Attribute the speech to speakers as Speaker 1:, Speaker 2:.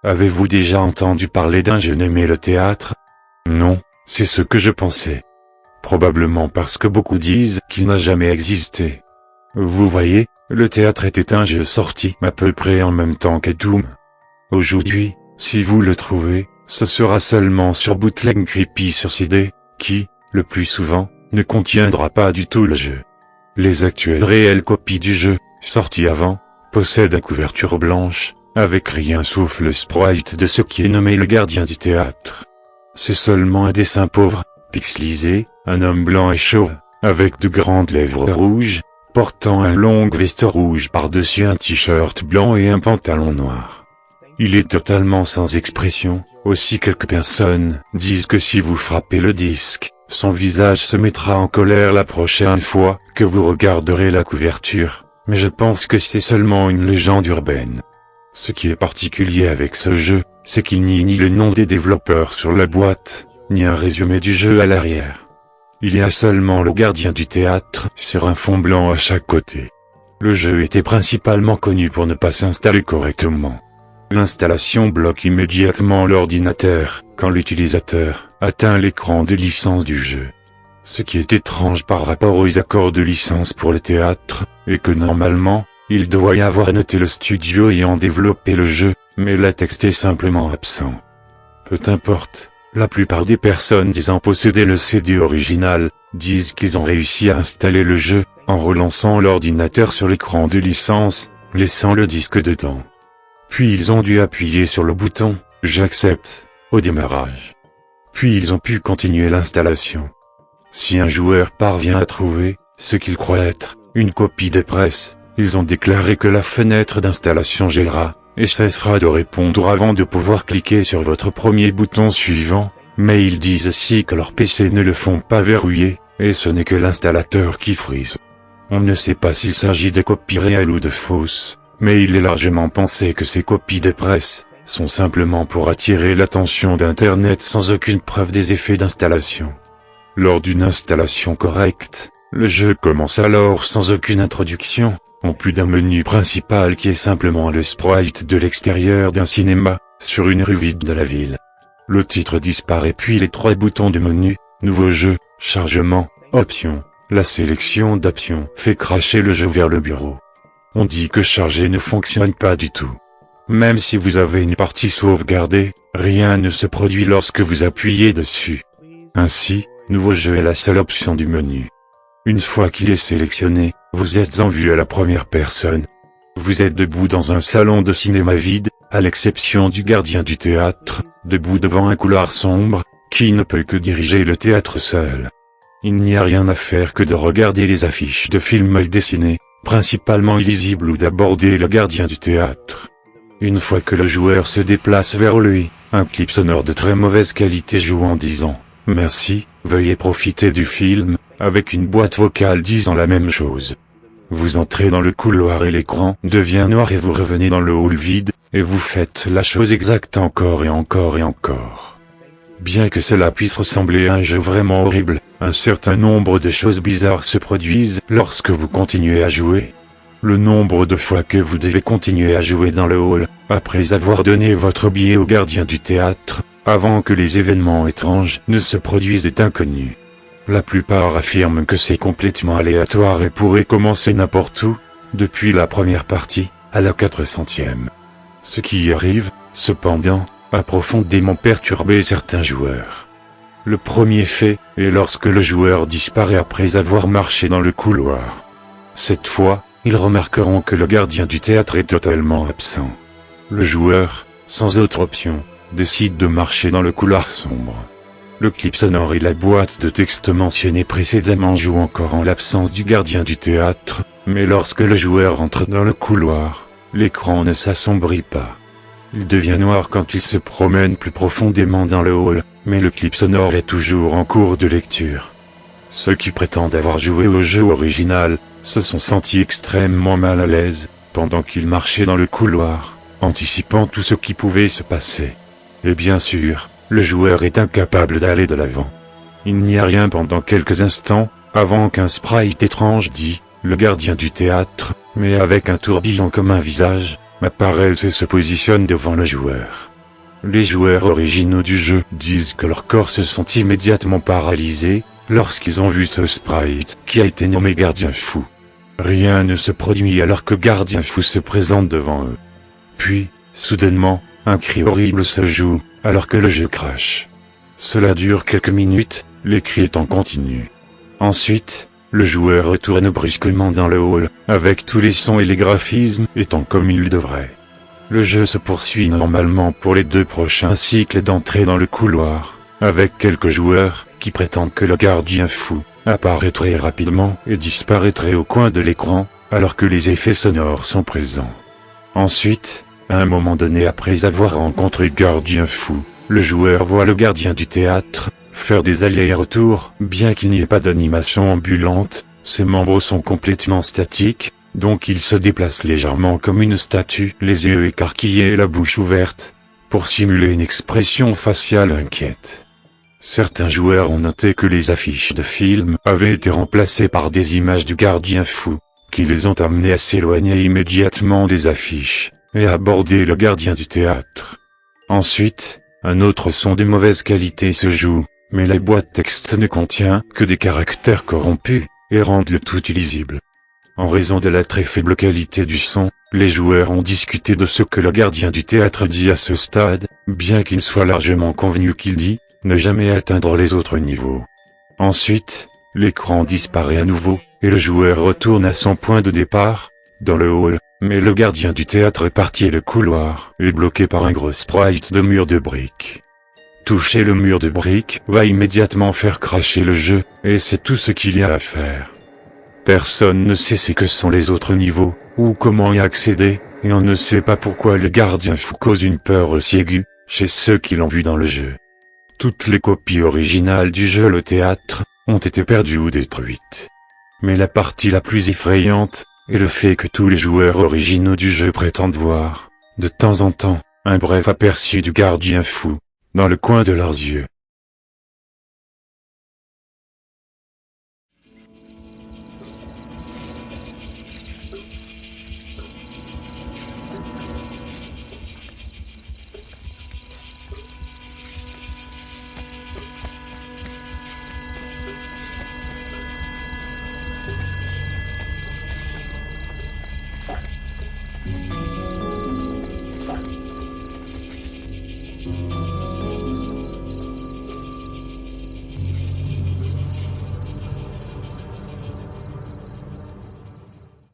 Speaker 1: Avez-vous déjà entendu parler d'un jeu nommé le théâtre? Non, c'est ce que je pensais. Probablement parce que beaucoup disent qu'il n'a jamais existé. Vous voyez, le théâtre était un jeu sorti à peu près en même temps que Doom. Aujourd'hui, si vous le trouvez, ce sera seulement sur Bootleg Creepy sur CD, qui, le plus souvent, ne contiendra pas du tout le jeu. Les actuelles réelles copies du jeu, sorties avant, possèdent une couverture blanche, avec rien sauf le sprite de ce qui est nommé le gardien du théâtre. C'est seulement un dessin pauvre, pixelisé, un homme blanc et chauve, avec de grandes lèvres rouges, portant un long veste rouge par-dessus un t-shirt blanc et un pantalon noir. Il est totalement sans expression, aussi quelques personnes disent que si vous frappez le disque, son visage se mettra en colère la prochaine fois que vous regarderez la couverture, mais je pense que c'est seulement une légende urbaine. Ce qui est particulier avec ce jeu, c'est qu'il n'y a ni le nom des développeurs sur la boîte, ni un résumé du jeu à l'arrière. Il y a seulement le gardien du théâtre sur un fond blanc à chaque côté. Le jeu était principalement connu pour ne pas s'installer correctement. L'installation bloque immédiatement l'ordinateur quand l'utilisateur atteint l'écran de licence du jeu. Ce qui est étrange par rapport aux accords de licence pour le théâtre, est que normalement, il doit y avoir noté le studio ayant développé le jeu, mais le texte est simplement absent. Peu importe, la plupart des personnes disant posséder le CD original, disent qu'ils ont réussi à installer le jeu, en relançant l'ordinateur sur l'écran de licence, laissant le disque dedans. Puis ils ont dû appuyer sur le bouton « J'accepte » au démarrage. Puis ils ont pu continuer l'installation. Si un joueur parvient à trouver ce qu'il croit être une copie de presse, ils ont déclaré que la fenêtre d'installation gèlera et cessera de répondre avant de pouvoir cliquer sur votre premier bouton suivant, mais ils disent aussi que leurs PC ne le font pas verrouiller, et ce n'est que l'installateur qui frise. On ne sait pas s'il s'agit de copies réelles ou de fausses, mais il est largement pensé que ces copies de presse sont simplement pour attirer l'attention d'Internet sans aucune preuve des effets d'installation. Lors d'une installation correcte, le jeu commence alors sans aucune introduction, en plus d'un menu principal qui est simplement le sprite de l'extérieur d'un cinéma, sur une rue vide de la ville. Le titre disparaît puis les trois boutons du menu, nouveau jeu, chargement, options. La sélection d'options fait cracher le jeu vers le bureau. On dit que charger ne fonctionne pas du tout. Même si vous avez une partie sauvegardée, rien ne se produit lorsque vous appuyez dessus. Ainsi, nouveau jeu est la seule option du menu. Une fois qu'il est sélectionné, vous êtes en vue à la première personne. Vous êtes debout dans un salon de cinéma vide, à l'exception du gardien du théâtre, debout devant un couloir sombre, qui ne peut que diriger le théâtre seul. Il n'y a rien à faire que de regarder les affiches de films mal dessinés, principalement illisibles ou d'aborder le gardien du théâtre. Une fois que le joueur se déplace vers lui, un clip sonore de très mauvaise qualité joue en disant « Merci, veuillez profiter du film », avec une boîte vocale disant la même chose. Vous entrez dans le couloir et l'écran devient noir et vous revenez dans le hall vide, et vous faites la chose exacte encore et encore et encore. Bien que cela puisse ressembler à un jeu vraiment horrible, un certain nombre de choses bizarres se produisent lorsque vous continuez à jouer. Le nombre de fois que vous devez continuer à jouer dans le hall, après avoir donné votre billet au gardien du théâtre, avant que les événements étranges ne se produisent est inconnu. La plupart affirment que c'est complètement aléatoire et pourrait commencer n'importe où, depuis la première partie, à la 400e. Ce qui y arrive, cependant, a profondément perturbé certains joueurs. Le premier fait est lorsque le joueur disparaît après avoir marché dans le couloir. Cette fois, ils remarqueront que le gardien du théâtre est totalement absent. Le joueur, sans autre option, décide de marcher dans le couloir sombre. Le clip sonore et la boîte de texte mentionnée précédemment jouent encore en l'absence du gardien du théâtre, mais lorsque le joueur entre dans le couloir, l'écran ne s'assombrit pas. Il devient noir quand il se promène plus profondément dans le hall, mais le clip sonore est toujours en cours de lecture. Ceux qui prétendent avoir joué au jeu original, se sont sentis extrêmement mal à l'aise, pendant qu'ils marchaient dans le couloir, anticipant tout ce qui pouvait se passer. Et bien sûr, le joueur est incapable d'aller de l'avant. Il n'y a rien pendant quelques instants, avant qu'un sprite étrange dit, le gardien du théâtre, mais avec un tourbillon comme un visage, apparaisse et se positionne devant le joueur. Les joueurs originaux du jeu disent que leurs corps se sont immédiatement paralysés lorsqu'ils ont vu ce sprite qui a été nommé Gardien Fou. Rien ne se produit alors que Gardien Fou se présente devant eux. Puis, soudainement, un cri horrible se joue alors que le jeu crache. Cela dure quelques minutes, les cris étant continus. Ensuite, le joueur retourne brusquement dans le hall, avec tous les sons et les graphismes étant comme il devrait. Le jeu se poursuit normalement pour les 2 prochains cycles d'entrée dans le couloir, avec quelques joueurs qui prétendent que le gardien fou apparaîtrait rapidement et disparaîtrait au coin de l'écran, alors que les effets sonores sont présents. Ensuite, à un moment donné après avoir rencontré le gardien fou, le joueur voit le gardien du théâtre faire des allers-retours, bien qu'il n'y ait pas d'animation ambulante, ses membres sont complètement statiques, donc il se déplace légèrement comme une statue, les yeux écarquillés et la bouche ouverte, pour simuler une expression faciale inquiète. Certains joueurs ont noté que les affiches de films avaient été remplacées par des images du gardien fou, qui les ont amenés à s'éloigner immédiatement des affiches, et à aborder le gardien du théâtre. Ensuite, un autre son de mauvaise qualité se joue, mais la boîte texte ne contient que des caractères corrompus, et rendent le tout illisible. En raison de la très faible qualité du son, les joueurs ont discuté de ce que le gardien du théâtre dit à ce stade, bien qu'il soit largement convenu qu'il dit ne jamais atteindre les autres niveaux. Ensuite, l'écran disparaît à nouveau, et le joueur retourne à son point de départ, dans le hall, mais le gardien du théâtre est parti et le couloir est bloqué par un gros sprite de mur de briques. Toucher le mur de briques va immédiatement faire cracher le jeu, et c'est tout ce qu'il y a à faire. Personne ne sait ce que sont les autres niveaux, ou comment y accéder, et on ne sait pas pourquoi le gardien fou cause une peur aussi aiguë, chez ceux qui l'ont vu dans le jeu. Toutes les copies originales du jeu Le Théâtre ont été perdues ou détruites. Mais la partie la plus effrayante est le fait que tous les joueurs originaux du jeu prétendent voir, de temps en temps, un bref aperçu du gardien fou, dans le coin de leurs yeux.